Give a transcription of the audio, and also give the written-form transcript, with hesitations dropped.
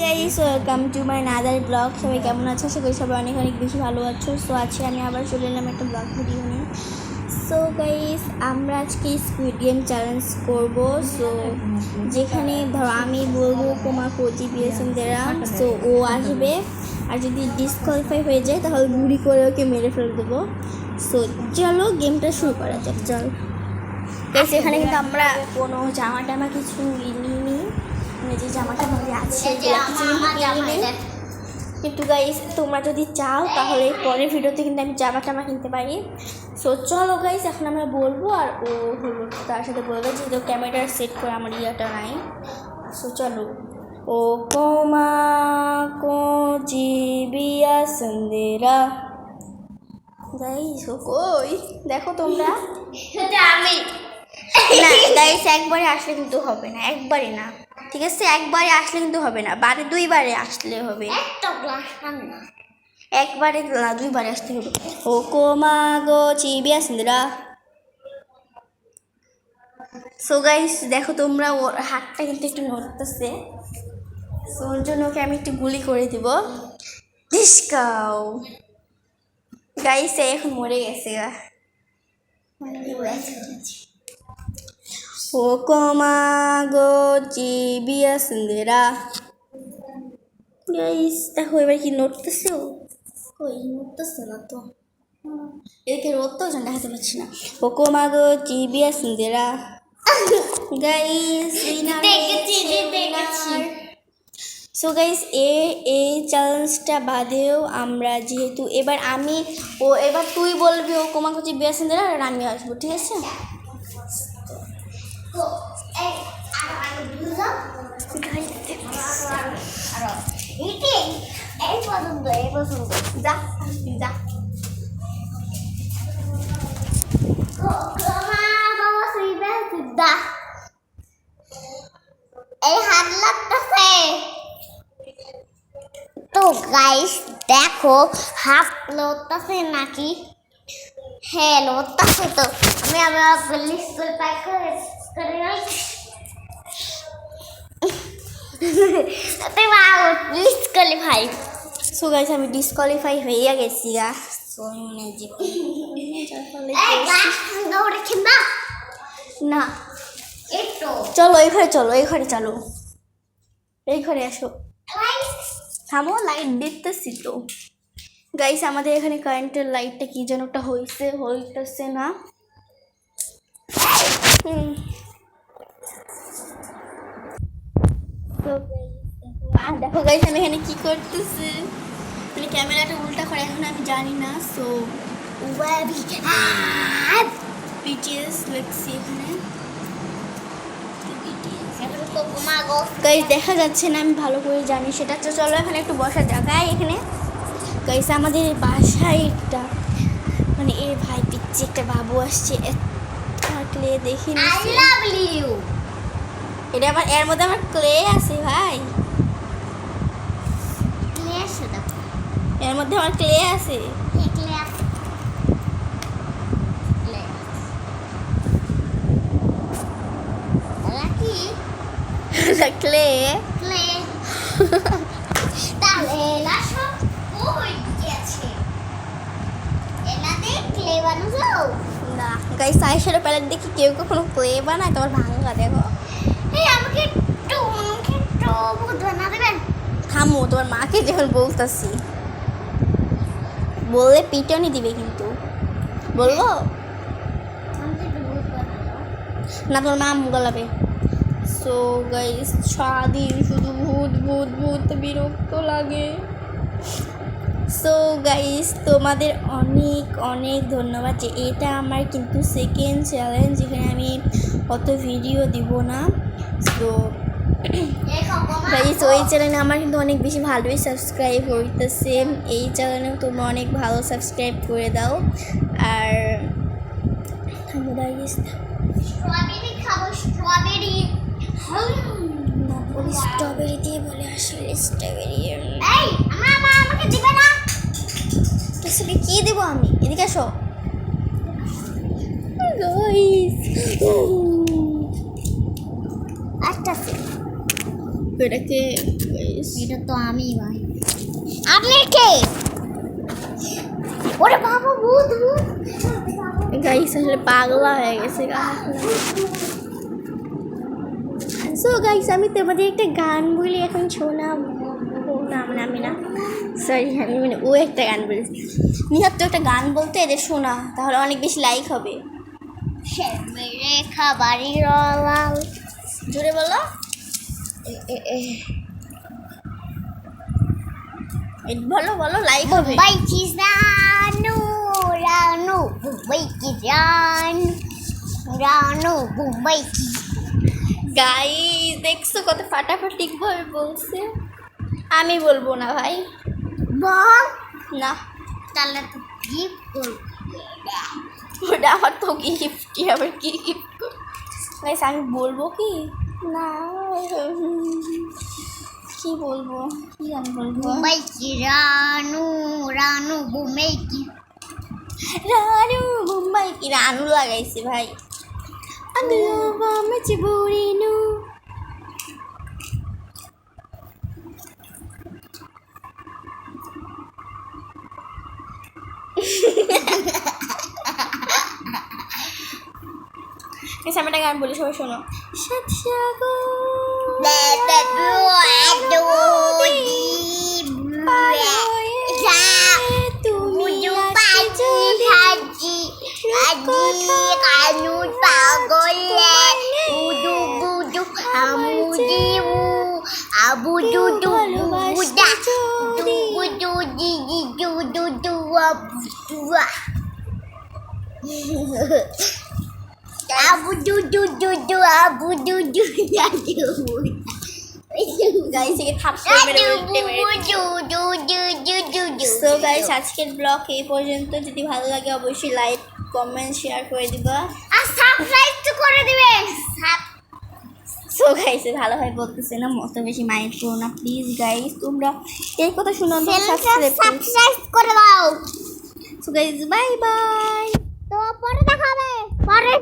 Guys welcome to my another blog. সবাই কেমন আছো? আশা করি সবাই অনেক অনেক বেশি ভালো আছো। সো আজকে আমি আবার চলে এলাম একটা ব্লগ ভিডিও নিয়ে। সো গাইস আমরা আজকে স্কুইড গেম চ্যালেঞ্জ করব। সো যেখানে ধরো আমি বলবো কোমা কোচি পিএসএমদেরা, সো ও আসবে, আর যদি ডিসকোয়ালিফাই হয়ে যায় তাহলে গুলি করে ওকে মেরে ফেলে দেবো। সো চলো গেমটা শুরু করা যাক। চল গাইস, এখানে কিন্তু আমরা কোনো জামা টামা কিছু নিইনি, যে জামাটা মধ্যে আছে কিন্তু গাইস তোমরা যদি চাও তাহলে পরের ভিডিওতে কিন্তু আমি জামা টামা কিনতে পারি। সো চলো গাইস, এখন আমরা বলবো আর ও হলো তার সাথে বলবো, যেহেতু ক্যামেরা সেট করে আমার ইয়াটা নাই। সো চলো। ও কোমা কোচি পিএসএমদেরা গাইস, ও কই দেখো তোমরা। আমি না গাইস, একবারে আসলে কিন্তু হবে না, একবারে না, ঠিক আছে? একবারে আসলে কিন্তু হবে না, বারে দুইবারে আসলে হবে। একটা গ্লাস পানি না, একবারে না, দুইবারে আসতে হবে। ও কোমা গো চিবিয়াসিন্দরা। সো গাইস দেখো তোমরা, ওর হাতটা কিন্তু একটু নড়তেছে। সো ওর জন্য ওকে আমি একটু গুলি করে দিব। ডিসকাও গাইস, এখন মরে গেছে গা। ও কোমা গো চিবিয়াসিন্দরা গাইস দেখো এবার কি নড়তেছে ও। কই নড়তেছে না তো, এদিকে রোদটাও যেন দেখাতে পাচ্ছি না। ও কোমা গো চিবিয়াসিন্দরা গাইস। সো গাইস এই চ্যালেঞ্জটা বাদেও আমরা যেহেতু এবার এবার তুই বলবি ও কোমা গো চিবিয়াসিন্দরা, আর আমি আসবো, ঠিক আছে? এই পছন্দ যা যা। এই হাত লাগতেছে তো গাইস, দেখো হাত লড়তেছে নাকি? হ্যাঁ লড়তেছে তো। আমি আমার পুলিশ পাই করে ডিসকোয়ালিফাই। সো গাইস আমি ডিসকোয়ালিফাই হয়ে গেছি গা। সো না চলো এই ঘরে, চলো এই ঘরে, চলো এই ঘরে আসো। থামো, লাইট দেখতেছি তো। গাইস আমাদের এখানে কারেন্টের লাইটটা কি যেন একটা হইতেছে না। দেখো গাইস আমি এখানে কি করতেছি, মানে ক্যামেরাটা উল্টা করে এখন আমি জানি না। সো বিটিএস লিখছি এখানে। গাইস দেখা যাচ্ছে না, আমি ভালো করে জানি সেটা। তো চলো এখানে একটু বসার জায়গায় এখানে। গাইস আমাদের বাসায় একটা মানে এর ভাই পিচ্ছি একটা বাবু আসছে, ক্লে দেখিনি। এটা আবার এর মধ্যে আমার ক্লে আছে ভাই, এর মধ্যে আমার ক্লে আছে। ক্লে না গাইস, আইশ্যাডো প্যালেট দেখি কেউ কখনো ক্লে বানায়, তোমার ভাঙা দেখো। থামো, তোমার মাকে যখন বলতেছি, বললে পিটনি দিবে কিন্তু। বলবো না, তোমার মা গলাবে। সো গাইস সারাদিন শুধু ভূত ভূত ভূত, বিরক্ত লাগে। সো গাইস তোমাদের অনেক অনেক ধন্যবাদ, যে এটা আমার কিন্তু সেকেন্ড চ্যালেঞ্জ যেখানে আমি অত ভিডিও দিব না। সো গাইস ওই চ্যানেলে আমার কিন্তু অনেক বেশি ভালোই সাবস্ক্রাইব হইতেছে, এই চ্যানেলেও তোমরা অনেক ভালো সাবস্ক্রাইব করে দাও। আর স্ট্রবেরি দিয়ে বলে আসলে স্ট্রবেরি কি দেবো আমি? এদিকে আসো আচ্ছা, এটাকে গাইস। এটা তো আমি ভাই। আপনি কে? ওরে বাবা ভূত ভূত। গাইস আসলে পাগলা হয়ে গেছে সো গাইস আমি তোমাদের একটা গান বলি এখন শোনাবো না মানে আমি না সরি আমি মানে ও একটা গান বলেছি নিহাত তো একটা গান বলতে এদের শোনা তাহলে অনেক বেশি লাইক হবে মেরে খাবারই রলাল। জোরে বলো বলো বলো লাইক হবে মুম্বাই কি রানু রানু মুম্বাই কি রানু রানু মুম্বাই কি। গাইস দেখছো কত ফাটাফাটি ভাবে বলছে আমি বলবো না ভাই বল না তাহলে তো গিফট করব। ওটা আমার তো গিফট কি আবার কি গিফট গাইস আমি বলবো কি না কি বলবো কি গান বলবো মুম্বাই কি রানু রানু মুম্বাই কি। রানু মুম্বাই কি রানু লাগাইছে ভাই আমি বামচি বুড়িনু আমি একটা গান বলি সবাই শোনো Abu du du buda du du di di du du du abu du abu du du du du abu du du ya du guys একে থাপ করে মেরে উল্টে মেরে সো গাইস আজকের ব্লগ এই পর্যন্ত যদি ভালো লাগে অবশ্যই লাইক কমেন্ট শেয়ার করে দিবা আর সাবস্ক্রাইব তো করে দিবে। সো গাইস ভালোভাবে বলতেছে না মতো বেশি মাইন্ড করো না প্লিজ গাইস তোমরা এই কথা শুনো সাবস্ক্রাইব করে দাও। সো গাইস বাই বাই তো পরে দেখা হবে পরে